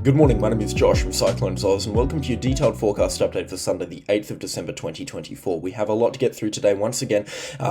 Good morning, my name is Josh from CyclonesOZ and welcome to your detailed forecast update for Sunday the 8th of December 2024. We have a lot to get through today once again,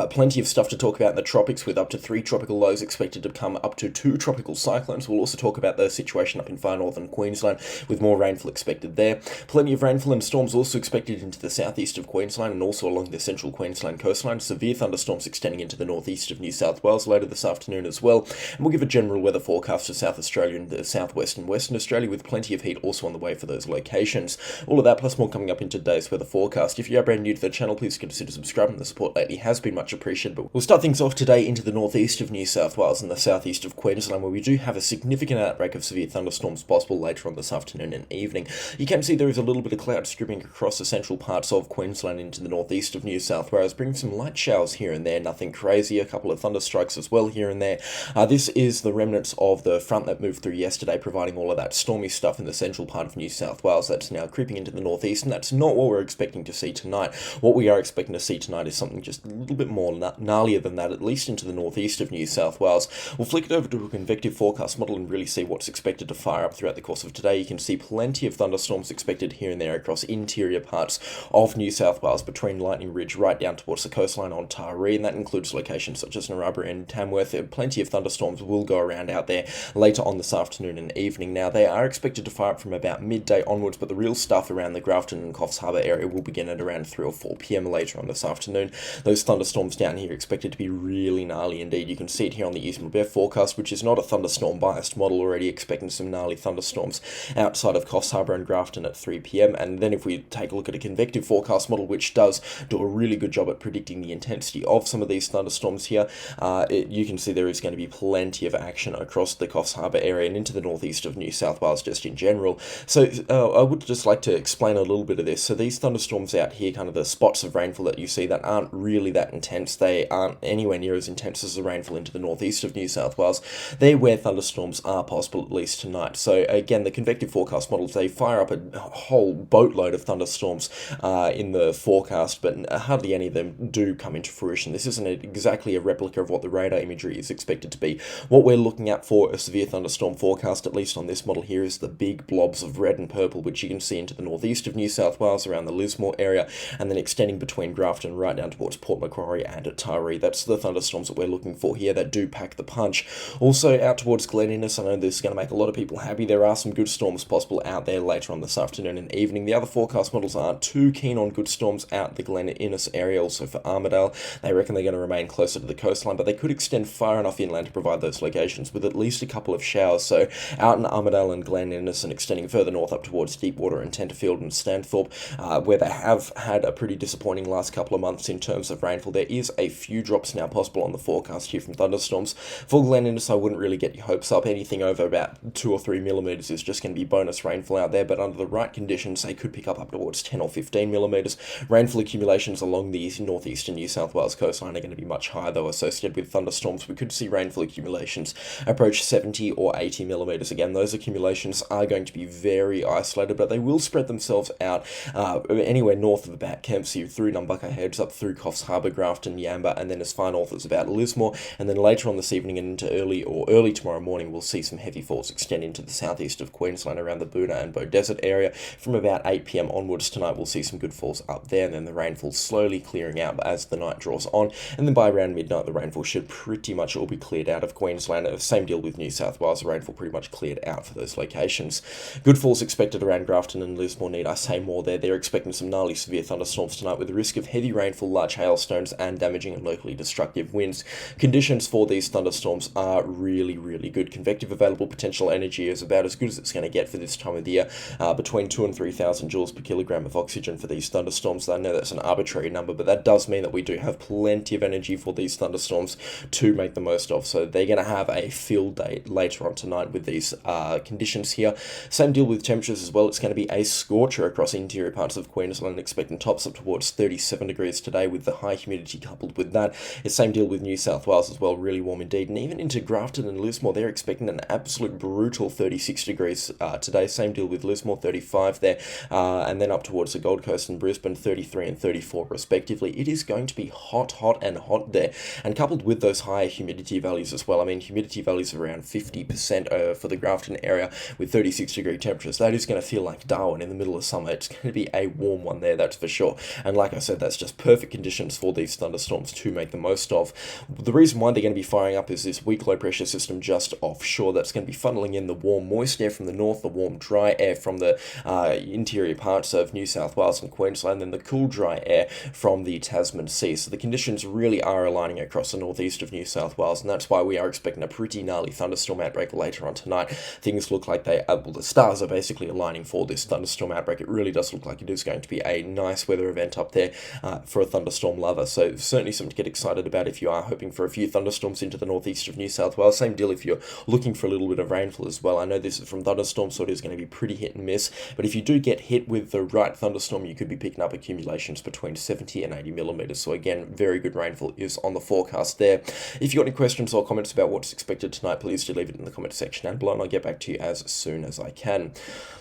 plenty of stuff to talk about in the tropics with up to 3 tropical lows expected to come up to 2 tropical cyclones. We'll also talk about the situation up in far northern Queensland with more rainfall expected there. Plenty of rainfall and storms also expected into the southeast of Queensland and also along the central Queensland coastline. Severe thunderstorms extending into the northeast of New South Wales later this afternoon as well. And we'll give a general weather forecast for South Australia and the southwest and western Australia with plenty of heat also on the way for those locations. All of that plus more coming up in today's weather forecast. If you are brand new to the channel, please consider subscribing. The support lately has been much appreciated. But we'll start things off today into the northeast of New South Wales and the southeast of Queensland, where we do have a significant outbreak of severe thunderstorms possible later on this afternoon and evening. You can see there is a little bit of cloud stripping across the central parts of Queensland into the northeast of New South Wales, bringing some light showers here and there, nothing crazy, a couple of thunderstrikes as well here and there. This is the remnants of the front that moved through yesterday, providing all of that stormy stuff in the central part of New South Wales. That's now creeping into the northeast, and that's not what we're expecting to see tonight. What we are expecting to see tonight is something just a little bit more gnarlier than that, at least into the northeast of New South Wales. We'll flick it over to a convective forecast model and really see what's expected to fire up throughout the course of today. You can see plenty of thunderstorms expected here and there across interior parts of New South Wales, between Lightning Ridge right down towards the coastline on Taree, and that includes locations such as Narrabri and Tamworth. Plenty of thunderstorms will go around out there later on this afternoon and evening. Now, they are expected to fire up from about midday onwards, but the real stuff around the Grafton and Coffs Harbour area will begin at around 3 or 4 p.m. later on this afternoon. Those thunderstorms down here are expected to be really gnarly indeed. You can see it here on the Eastern Bear forecast, which is not a thunderstorm biased model, already expecting some gnarly thunderstorms outside of Coffs Harbour and Grafton at 3 p.m. And then if we take a look at a convective forecast model, which does do a really good job at predicting the intensity of some of these thunderstorms here, you can see there is going to be plenty of action across the Coffs Harbour area and into the northeast of New South Wales just in general. So I would just like to explain a little bit of this. So these thunderstorms out here, kind of the spots of rainfall that you see that aren't really that intense, they aren't anywhere near as intense as the rainfall into the northeast of New South Wales. They're where thunderstorms are possible, at least tonight. So again, the convective forecast models, they fire up a whole boatload of thunderstorms in the forecast, but hardly any of them do come into fruition. This isn't exactly a replica of what the radar imagery is expected to be. What we're looking at for a severe thunderstorm forecast, at least on this model here, is the big blobs of red and purple, which you can see into the northeast of New South Wales around the Lismore area, and then extending between Grafton right down towards Port Macquarie and at Taree. That's the thunderstorms that we're looking for here that do pack the punch. Also out towards Glen Innes, I know this is going to make a lot of people happy. There are some good storms possible out there later on this afternoon and evening. The other forecast models aren't too keen on good storms out the Glen Innes area. Also for Armidale, they reckon they're going to remain closer to the coastline, but they could extend far enough inland to provide those locations with at least a couple of showers. So out in Armidale and Glen Innes and extending further north up towards Deepwater and Tenterfield and Stanthorpe, where they have had a pretty disappointing last couple of months in terms of rainfall. There is a few drops now possible on the forecast here from thunderstorms. For Glen Innes, I wouldn't really get your hopes up. Anything over about 2 or 3 millimetres is just going to be bonus rainfall out there, but under the right conditions, they could pick up towards 10 or 15 millimetres. Rainfall accumulations along the northeastern New South Wales coastline are going to be much higher, though, associated with thunderstorms. We could see rainfall accumulations approach 70 or 80 millimetres. Again, those accumulations are going to be very isolated, but they will spread themselves out anywhere north of the Bat Camp, so through Numbucca Heads, up through Coffs Harbour, Grafton, Yamba, and then as far north as about Lismore, and then later on this evening and into early tomorrow morning, we'll see some heavy falls extend into the southeast of Queensland around the Boonah and Bow Desert area. From about 8 p.m. onwards tonight, we'll see some good falls up there, and then the rainfall slowly clearing out as the night draws on, and then by around midnight, the rainfall should pretty much all be cleared out of Queensland. Same deal with New South Wales, the rainfall pretty much cleared out for those locations. Good falls expected around Grafton and Lismore, need I say more there. They're expecting some gnarly severe thunderstorms tonight with the risk of heavy rainfall, large hailstones, and damaging and locally destructive winds. Conditions for these thunderstorms are really, really good. Convective available potential energy is about as good as it's going to get for this time of the year, between 2,000 and 3,000 joules per kilogram of oxygen for these thunderstorms. I know that's an arbitrary number, but that does mean that we do have plenty of energy for these thunderstorms to make the most of. So they're going to have a field day later on tonight with these conditions here. Same deal with temperatures as well. It's going to be a scorcher across interior parts of Queensland, expecting tops up towards 37 degrees today with the high humidity coupled with that. It's same deal with New South Wales as well, really warm indeed. And even into Grafton and Lismore, they're expecting an absolute brutal 36 degrees today. Same deal with Lismore, 35 there. And then up towards the Gold Coast and Brisbane, 33 and 34 respectively. It is going to be hot there. And coupled with those higher humidity values as well, I mean, humidity values of around 50% for the Grafton area, with 36-degree temperatures. That is going to feel like Darwin in the middle of summer. It's going to be a warm one there, that's for sure. And like I said, that's just perfect conditions for these thunderstorms to make the most of. The reason why they're going to be firing up is this weak low pressure system just offshore that's going to be funneling in the warm moist air from the north, the warm dry air from the interior parts of New South Wales and Queensland, and the cool dry air from the Tasman Sea. So the conditions really are aligning across the northeast of New South Wales, and that's why we are expecting a pretty gnarly thunderstorm outbreak later on tonight. Things look like the stars are basically aligning for this thunderstorm outbreak. It really does look like it is going to be a nice weather event up there for a thunderstorm lover. So certainly something to get excited about if you are hoping for a few thunderstorms into the northeast of New South Wales. Same deal if you're looking for a little bit of rainfall as well. I know this is from thunderstorms, so it is going to be pretty hit and miss, but if you do get hit with the right thunderstorm, you could be picking up accumulations between 70 and 80 millimeters. So again, very good rainfall is on the forecast there. If you've got any questions or comments about what's expected tonight, please do leave it in the comment section down below, and I'll get back to you as soon as I can.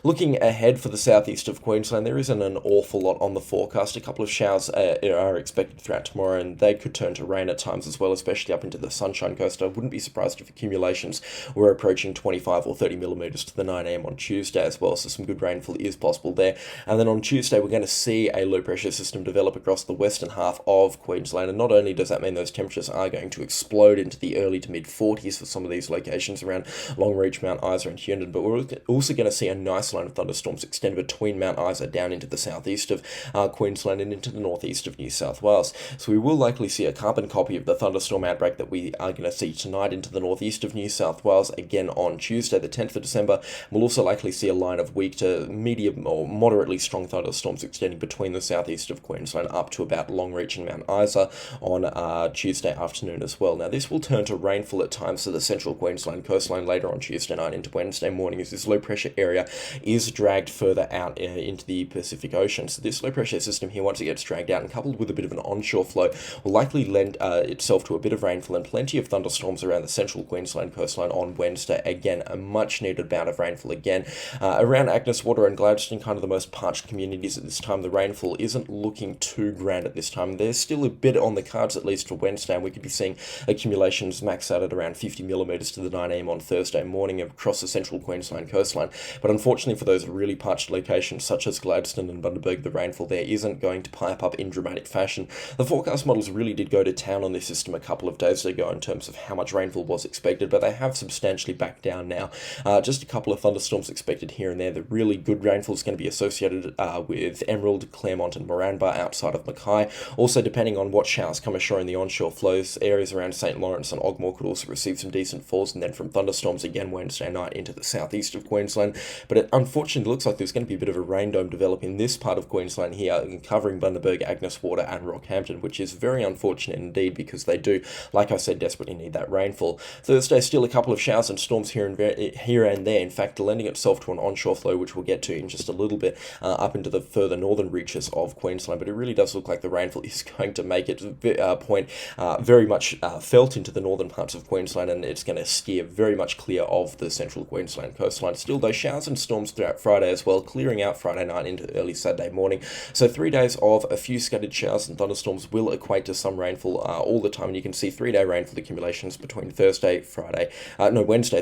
Looking ahead for the southeast of Queensland, there isn't an awful lot on the forecast. A couple of showers are expected throughout tomorrow, and they could turn to rain at times as well, especially up into the Sunshine Coast. I wouldn't be surprised if accumulations were approaching 25 or 30 millimeters to the 9 a.m. on Tuesday as well, so some good rainfall is possible there. And then on Tuesday, we're going to see a low pressure system develop across the western half of Queensland, and not only does that mean those temperatures are going to explode into the early to mid 40s for some of these locations around Longreach, Mount Isa and Hughenden, but we're also going to see a nice line of thunderstorms extend between Mount Isa down into the southeast of Queensland and into the northeast of New South Wales. So we will likely see a carbon copy of the thunderstorm outbreak that we are going to see tonight into the northeast of New South Wales again on Tuesday, the 10th of December. We'll also likely see a line of weak to medium or moderately strong thunderstorms extending between the southeast of Queensland up to about Longreach and Mount Isa on Tuesday afternoon as well. Now this will turn to rainfall at times to the central Queensland coastline later on Tuesday night into Wednesday morning as this low pressure area is dragged further out into the Pacific Ocean. So this low pressure system here, once it gets dragged out and coupled with a bit of an onshore flow, will likely lend itself to a bit of rainfall and plenty of thunderstorms around the central Queensland coastline on Wednesday. Again, a much needed bout of rainfall again. Around Agnes Water and Gladstone, kind of the most parched communities at this time, the rainfall isn't looking too grand at this time. There's still a bit on the cards, at least for Wednesday, and we could be seeing accumulations max out at around 50 millimeters to the 9 a.m. on Thursday morning across the central Queensland coastline. But unfortunately for those really parched locations such as Gladstone and Bundaberg, the rainfall there isn't going to pipe up in dramatic fashion. The forecast models really did go to town on this system a couple of days ago in terms of how much rainfall was expected, but they have substantially backed down now. Just a couple of thunderstorms expected here and there. The really good rainfall is going to be associated with Emerald, Claremont and Moranbah outside of Mackay. Also, depending on what showers come ashore in the onshore flows, areas around St. Lawrence and Ogmore could also receive some decent falls, and then from thunderstorms again Wednesday night into the southeast of Queensland. But it unfortunately looks like there's going to be a bit of a rain dome develop in this part of Queensland here, covering Bundaberg, Agnes Water and Rockhampton, which is very unfortunate indeed because they do, like I said, desperately need that rainfall. Thursday, still a couple of showers and storms here and there, in fact lending itself to an onshore flow, which we'll get to in just a little bit, up into the further northern reaches of Queensland. But it really does look like the rainfall is going to make its point very much felt into the northern parts of Queensland, and it's going to steer very much clear of the central Queensland coastline. Still, those showers and storms throughout Friday as well, clearing out Friday night into early Saturday morning. So 3 days of a few scattered showers and thunderstorms will equate to some rainfall all the time, and you can see 3-day rainfall accumulations between Wednesday,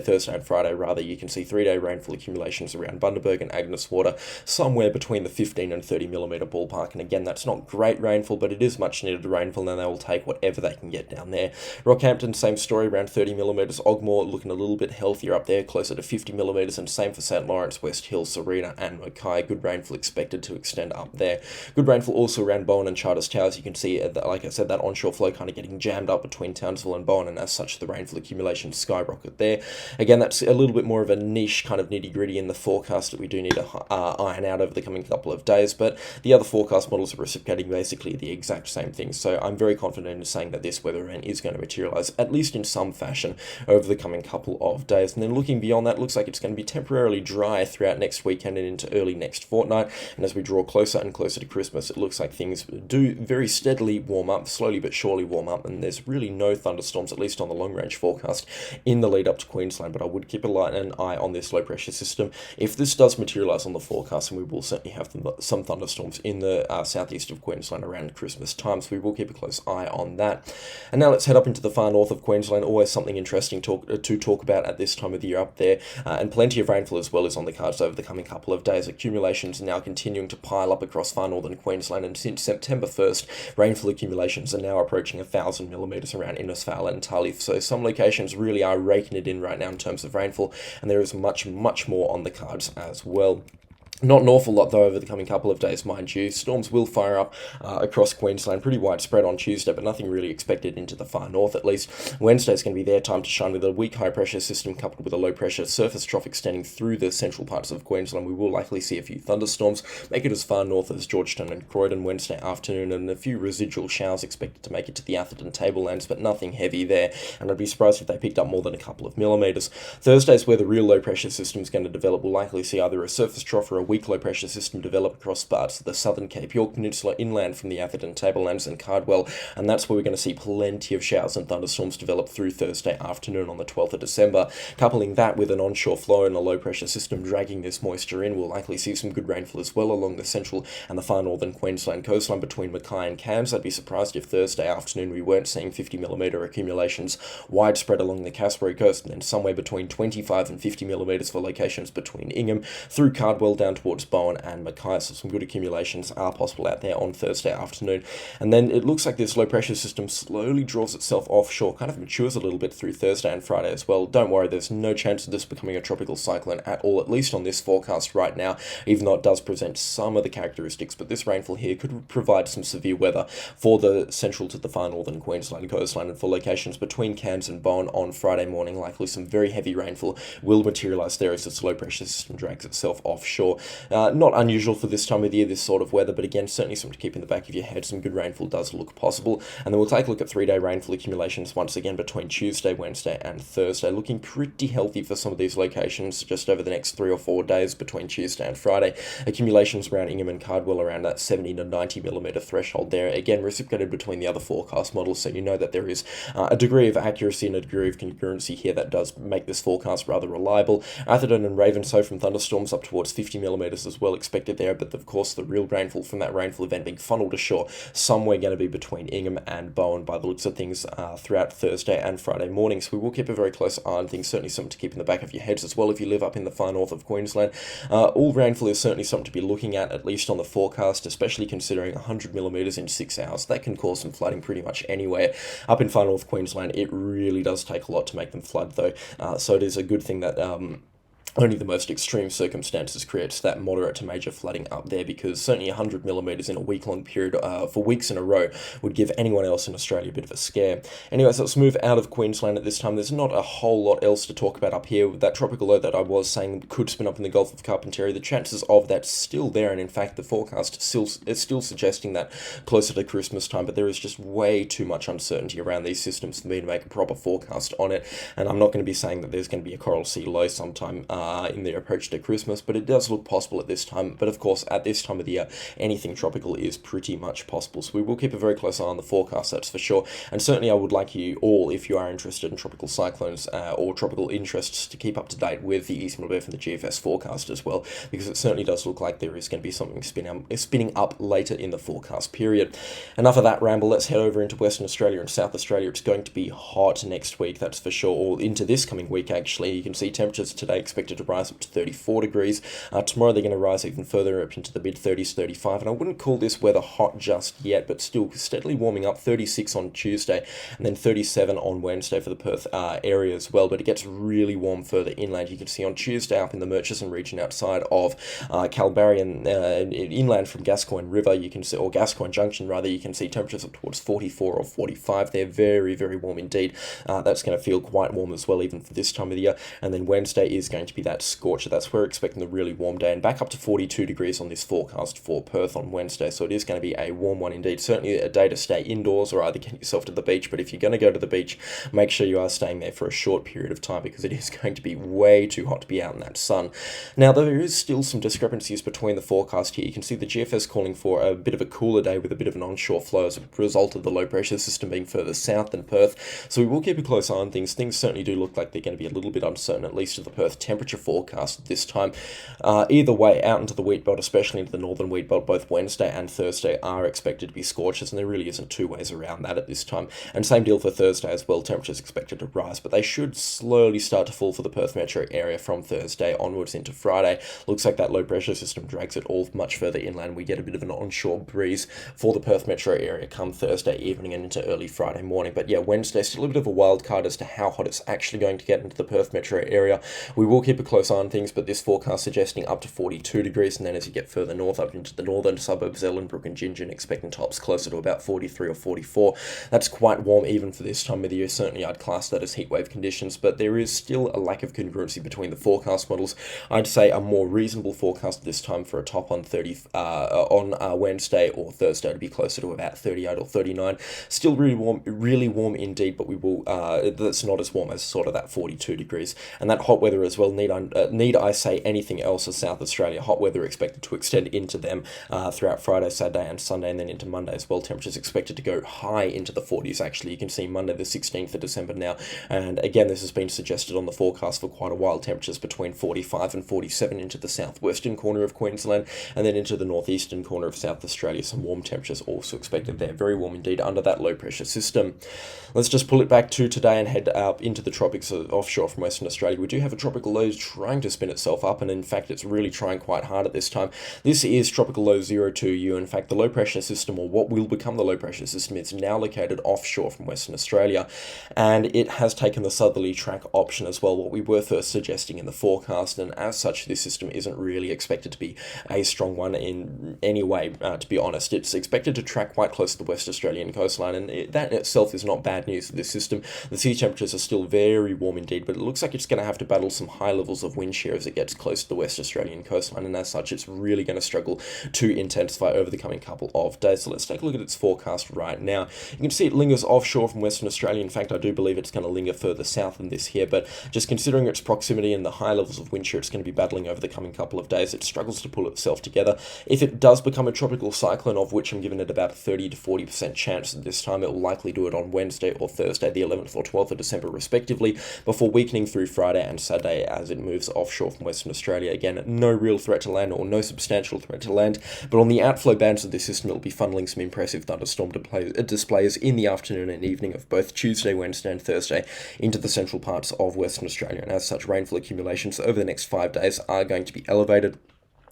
Thursday and Friday rather. You can see 3-day rainfall accumulations around Bundaberg and Agnes Water, somewhere between the 15 and 30 millimeter ballpark, and again, that's not great rainfall, but it is much needed rainfall, and they will take whatever they can get down there. Rockhampton, same story, around 30 millimeters. Ogmore looking a little bit healthier up there, closer to 50 millimeters, and same for St. Lawrence, West Hill, Serena and Mackay. Good rainfall expected to extend up there. Good rainfall also around Bowen and Charters Towers. You can see, like I said, that onshore flow kind of getting jammed up between Townsville and Bowen, and as such the rainfall accumulation skyrocket there. Again, that's a little bit more of a niche kind of nitty gritty in the forecast that we do need to iron out over the coming couple of days, but the other forecast models are reciprocating basically the exact same thing. So I'm very confident in saying that this weather event is going to materialize, at least in some fashion, over the coming couple of days. And then looking beyond that, looks like it's going to be temporarily dry throughout next weekend and into early next fortnight. And as we draw closer and closer to Christmas, it looks like things do very steadily warm up, slowly but surely warm up, and there's really no thunderstorms, at least on the long range forecast, in the lead up to Queensland. But I would keep an eye on this low pressure system. If this does materialize on the forecast, and we will certainly have some thunderstorms in the southeast of Queensland around Christmas time, so we will keep a close eye on that. And now let's head up into the far north of Queensland. Always something interesting to talk about at this time of the year up there, and and plenty of rainfall as well is on the cards over the coming couple of days. Accumulations are now continuing to pile up across far northern Queensland, and since September 1st, rainfall accumulations are now approaching 1,000 millimetres around Innisfail and Tully. So some locations really are raking it in right now in terms of rainfall, and there is much more on the cards as well. Not an awful lot, though, over the coming couple of days, mind you. Storms will fire up across Queensland, pretty widespread on Tuesday, but nothing really expected into the far north, at least. Wednesday's going to be their time to shine with a weak high-pressure system coupled with a low-pressure surface trough extending through the central parts of Queensland. We will likely see a few thunderstorms, make it as far north as Georgetown and Croydon Wednesday afternoon, and a few residual showers expected to make it to the Atherton tablelands, but nothing heavy there, and I'd be surprised if they picked up more than a couple of millimetres. Thursday's where the real low-pressure system is going to develop. We'll likely see either a surface trough or a weak low-pressure system develop across parts of the southern Cape York Peninsula inland from the Atherton Tablelands and Cardwell, and that's where we're going to see plenty of showers and thunderstorms develop through Thursday afternoon on the 12th of December. Coupling that with an onshore flow and a low-pressure system dragging this moisture in, we'll likely see some good rainfall as well along the central and the far northern Queensland coastline between Mackay and Cairns. I'd be surprised if Thursday afternoon we weren't seeing 50mm accumulations widespread along the Cassowary coast, and then somewhere between 25 and 50mm for locations between Ingham through Cardwell down towards Bowen and Mackay, so some good accumulations are possible out there on Thursday afternoon. And then it looks like this low pressure system slowly draws itself offshore, kind of matures a little bit through Thursday and Friday as well. Don't worry, there's no chance of this becoming a tropical cyclone at all, at least on this forecast right now, even though it does present some of the characteristics. But this rainfall here could provide some severe weather for the central to the far northern Queensland coastline, and for locations between Cairns and Bowen on Friday morning. Likely some very heavy rainfall will materialise there as this low pressure system drags itself offshore. Not unusual for this time of the year, this sort of weather, but again, certainly something to keep in the back of your head. Some good rainfall does look possible. And then we'll take a look at 3-day rainfall accumulations once again between Tuesday, Wednesday and Thursday, looking pretty healthy for some of these locations just over the next 3 or 4 days between Tuesday and Friday. Accumulations around Ingham and Cardwell around that 70 to 90mm threshold there, again reciprocated between the other forecast models, so you know that there is a degree of accuracy and a degree of congruency here that does make this forecast rather reliable. Atherton and Ravenshoe from thunderstorms up towards 50mm as well expected there, but of course the real rainfall from that rainfall event being funneled ashore somewhere going to be between Ingham and Bowen by the looks of things throughout Thursday and Friday morning. So we will keep a very close eye on things, certainly something to keep in the back of your heads as well if you live up in the far north of Queensland. All rainfall is certainly something to be looking at least on the forecast, especially considering 100mm in 6 hours. That can cause some flooding pretty much anywhere. Up in far north Queensland, it really does take a lot to make them flood though, so it is a good thing that only the most extreme circumstances creates that moderate to major flooding up there, because certainly 100mm in a week-long period for weeks in a row would give anyone else in Australia a bit of a scare. Anyways, let's move out of Queensland at this time. There's not a whole lot else to talk about up here. That tropical low that I was saying could spin up in the Gulf of Carpentaria, the chances of that's still there, and in fact the forecast is still suggesting that closer to Christmas time, but there is just way too much uncertainty around these systems for me to make a proper forecast on it, and I'm not going to be saying that there's going to be a coral sea low sometime in the approach to Christmas, but it does look possible at this time. But of course, at this time of the year, anything tropical is pretty much possible, so we will keep a very close eye on the forecast, that's for sure. And certainly I would like you all, if you are interested in tropical cyclones or tropical interests, to keep up to date with the East Middle Earth and the GFS forecast as well, because it certainly does look like there is going to be something spinning up later in the forecast period. Enough of that ramble, let's head over into Western Australia and South Australia. It's going to be hot next week, that's for sure, or into this coming week actually. You can see temperatures today expected to rise up to 34 degrees. Tomorrow they're going to rise even further up into the mid-30s, 35, and I wouldn't call this weather hot just yet, but still steadily warming up. 36 on Tuesday, and then 37 on Wednesday for the Perth area as well, but it gets really warm further inland. You can see on Tuesday up in the Murchison region outside of Kalbarri and inland from Gascoyne River, you can see, or Gascoyne Junction rather, you can see temperatures up towards 44 or 45. They're very, very warm indeed. That's going to feel quite warm as well even for this time of the year. And then Wednesday is going to be that scorcher. That's where we're expecting the really warm day, and back up to 42 degrees on this forecast for Perth on Wednesday. So it is going to be a warm one indeed. Certainly a day to stay indoors or either get yourself to the beach, but if you're going to go to the beach, make sure you are staying there for a short period of time, because it is going to be way too hot to be out in that sun. Now, there is still some discrepancies between the forecast here. You can see the GFS calling for a bit of a cooler day with a bit of an onshore flow as a result of the low pressure system being further south than Perth. So we will keep a close eye on things. Things certainly do look like they're going to be a little bit uncertain, at least of the Perth temperature temperature forecast this time. Either way, out into the wheat belt, especially into the northern wheat belt, both Wednesday and Thursday are expected to be scorchers, and there really isn't two ways around that at this time. And same deal for Thursday as well, temperatures expected to rise, but they should slowly start to fall for the Perth metro area from Thursday onwards into Friday. Looks like that low pressure system drags it all much further inland. We get a bit of an onshore breeze for the Perth metro area come Thursday evening and into early Friday morning. But yeah, Wednesday still a bit of a wild card as to how hot it's actually going to get into the Perth metro area. We will keep a close eye on things, but this forecast suggesting up to 42 degrees, and then as you get further north up into the northern suburbs, Ellenbrook and Gingin, expecting tops closer to about 43 or 44. That's quite warm even for this time of the year. Certainly I'd class that as heatwave conditions, but there is still a lack of congruency between the forecast models. I'd say a more reasonable forecast this time for a top on Wednesday or Thursday to be closer to about 38 or 39. Still really warm indeed, but we will that's not as warm as sort of that 42 degrees. And that hot weather as well, need I say anything else as South Australia, hot weather expected to extend into them throughout Friday, Saturday and Sunday, and then into Monday as well. Temperatures expected to go high into the 40s actually. You can see Monday the 16th of December now, and again this has been suggested on the forecast for quite a while. Temperatures between 45 and 47 into the southwestern corner of Queensland, and then into the northeastern corner of South Australia. Some warm temperatures also expected there, very warm indeed under that low pressure system. Let's just pull it back to today and head up into the tropics offshore from Western Australia. We do have a tropical low trying to spin itself up, and in fact it's really trying quite hard at this time. This is tropical low 02U. In fact, the low pressure system, or what will become the low pressure system, is now located offshore from Western Australia, and it has taken the southerly track option as well, what we were first suggesting in the forecast, and as such this system isn't really expected to be a strong one in any way, to be honest. It's expected to track quite close to the West Australian coastline, and that in itself is not bad news for this system. The sea temperatures are still very warm indeed, but it looks like it's going to have to battle some high levels of wind shear as it gets close to the West Australian coastline, and as such it's really going to struggle to intensify over the coming couple of days. So let's take a look at its forecast right now. You can see it lingers offshore from Western Australia. In fact, I do believe it's going to linger further south than this here, but just considering its proximity and the high levels of wind shear it's going to be battling over the coming couple of days, it struggles to pull itself together. If it does become a tropical cyclone, of which I'm giving it about a 30 to 40% chance at this time, it will likely do it on Wednesday or Thursday, the 11th or 12th of December respectively, before weakening through Friday and Saturday as it moves offshore from Western Australia. Again, no real threat to land, or no substantial threat to land, but on the outflow bands of this system it'll be funneling some impressive thunderstorm displays in the afternoon and evening of both Tuesday, Wednesday and Thursday into the central parts of Western Australia, and as such rainfall accumulations over the next 5 days are going to be elevated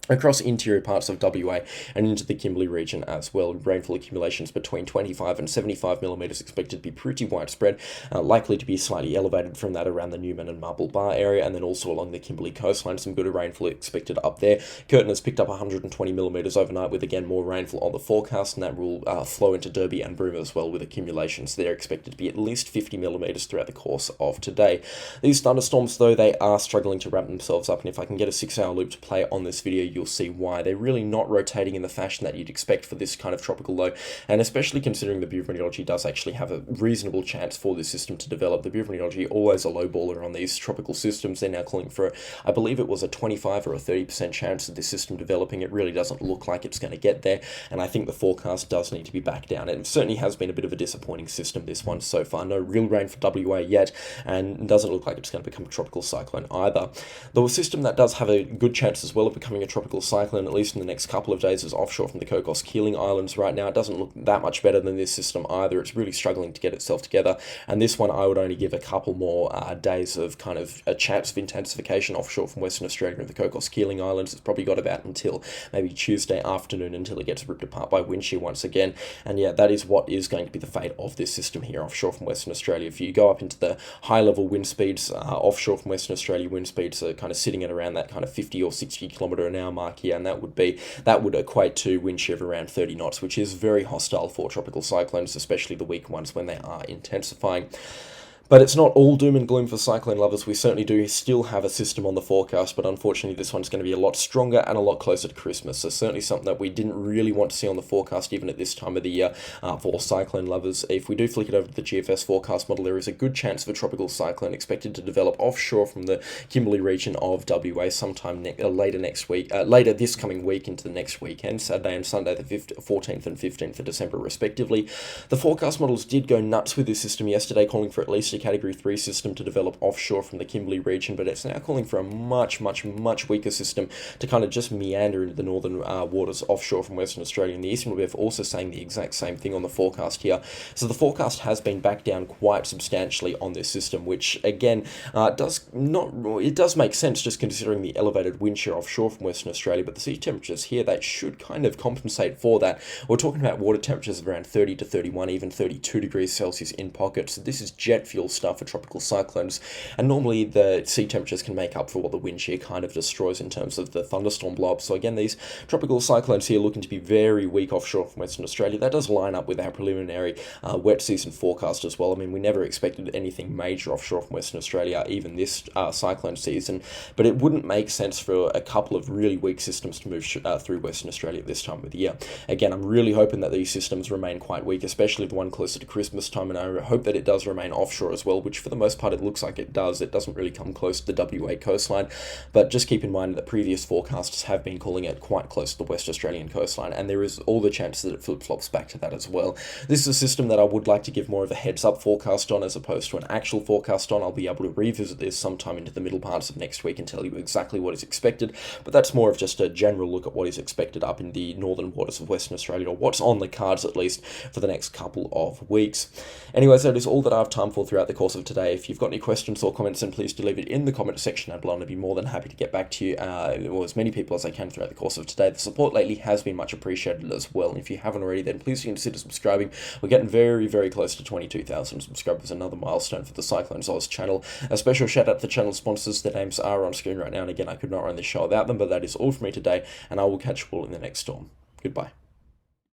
across interior parts of WA and into the Kimberley region as well. Rainfall accumulations between 25 and 75 millimetres expected to be pretty widespread, likely to be slightly elevated from that around the Newman and Marble Bar area, and then also along the Kimberley coastline. Some good rainfall expected up there. Curtin has picked up 120 millimetres overnight, with again more rainfall on the forecast, and that will flow into Derby and Broome as well, with accumulations there expected to be at least 50 millimetres throughout the course of today. These thunderstorms though, they are struggling to wrap themselves up, and if I can get a 6-hour loop to play on this video, you'll see why. They're really not rotating in the fashion that you'd expect for this kind of tropical low, and especially considering the Bureau of Meteorology does actually have a reasonable chance for this system to develop. The Bureau of Meteorology always a low baller on these tropical systems. They're now calling for, I believe it was a 25 or a 30% chance of this system developing. It really doesn't look like it's going to get there, and I think the forecast does need to be back down. It certainly has been a bit of a disappointing system, this one so far. No real rain for WA yet, and doesn't look like it's going to become a tropical cyclone either. The system that does have a good chance as well of becoming a tropical cyclone, at least in the next couple of days, is offshore from the Cocos Keeling Islands. Right now it doesn't look that much better than this system either. It's really struggling to get itself together, and this one I would only give a couple more days of kind of a chance of intensification offshore from Western Australia and the Cocos Keeling Islands. It's probably got about until maybe Tuesday afternoon until it gets ripped apart by wind shear once again, and yeah, that is what is going to be the fate of this system here offshore from Western Australia. If you go up into the high level wind speeds, offshore from Western Australia, wind speeds are kind of sitting at around that kind of 50 or 60 kilometre an hour mark here, and that would equate to wind shear of around 30 knots, which is very hostile for tropical cyclones, especially the weak ones when they are intensifying. But it's not all doom and gloom for cyclone lovers. We certainly do still have a system on the forecast, but unfortunately this one's going to be a lot stronger and a lot closer to Christmas. So certainly something that we didn't really want to see on the forecast even at this time of the year for cyclone lovers. If we do flick it over to the GFS forecast model, there is a good chance of a tropical cyclone expected to develop offshore from the Kimberley region of WA sometime later this coming week into the next weekend, Saturday and Sunday the 14th and 15th of December respectively. The forecast models did go nuts with this system yesterday, calling for at least a Category 3 system to develop offshore from the Kimberley region, but it's now calling for a much weaker system to kind of just meander into the northern waters offshore from Western Australia. And the Eastern Rebef also saying the exact same thing on the forecast here. So the forecast has been back down quite substantially on this system, which again does make sense just considering the elevated wind shear offshore from Western Australia, but the sea temperatures here, they should kind of compensate for that. We're talking about water temperatures of around 30 to 31, even 32 degrees Celsius in pockets. So this is jet fuel stuff for tropical cyclones, and normally the sea temperatures can make up for what the wind shear kind of destroys in terms of the thunderstorm blow-up. So again, these tropical cyclones here looking to be very weak offshore from Western Australia. That does line up with our preliminary wet season forecast as well. I mean, we never expected anything major offshore from Western Australia, even this cyclone season, but it wouldn't make sense for a couple of really weak systems to move through Western Australia at this time of the year. Again, I'm really hoping that these systems remain quite weak, especially the one closer to Christmas time, and I hope that it does remain offshore as well, which for the most part it looks like it does. It doesn't really come close to the WA coastline, but just keep in mind that previous forecasters have been calling it quite close to the West Australian coastline, and there is all the chances that it flip-flops back to that as well. This is a system that I would like to give more of a heads-up forecast on as opposed to an actual forecast on. I'll be able to revisit this sometime into the middle parts of next week and tell you exactly what is expected, but that's more of just a general look at what is expected up in the northern waters of Western Australia, or what's on the cards at least for the next couple of weeks. Anyways, that is all that I have time for throughout the course of today. If you've got any questions or comments, then please do leave it in the comment section down below, and I'd be more than happy to get back to you, or as many people as I can throughout the course of today. The support lately has been much appreciated as well, and if you haven't already, then please consider subscribing. We're getting very close to 22,000 subscribers, another milestone for the CyclonesOZ channel. A special shout out to the channel sponsors. Their names are on screen right now, and again, I could not run this show without them, but that is all from me today, and I will catch you all in the next storm. Goodbye.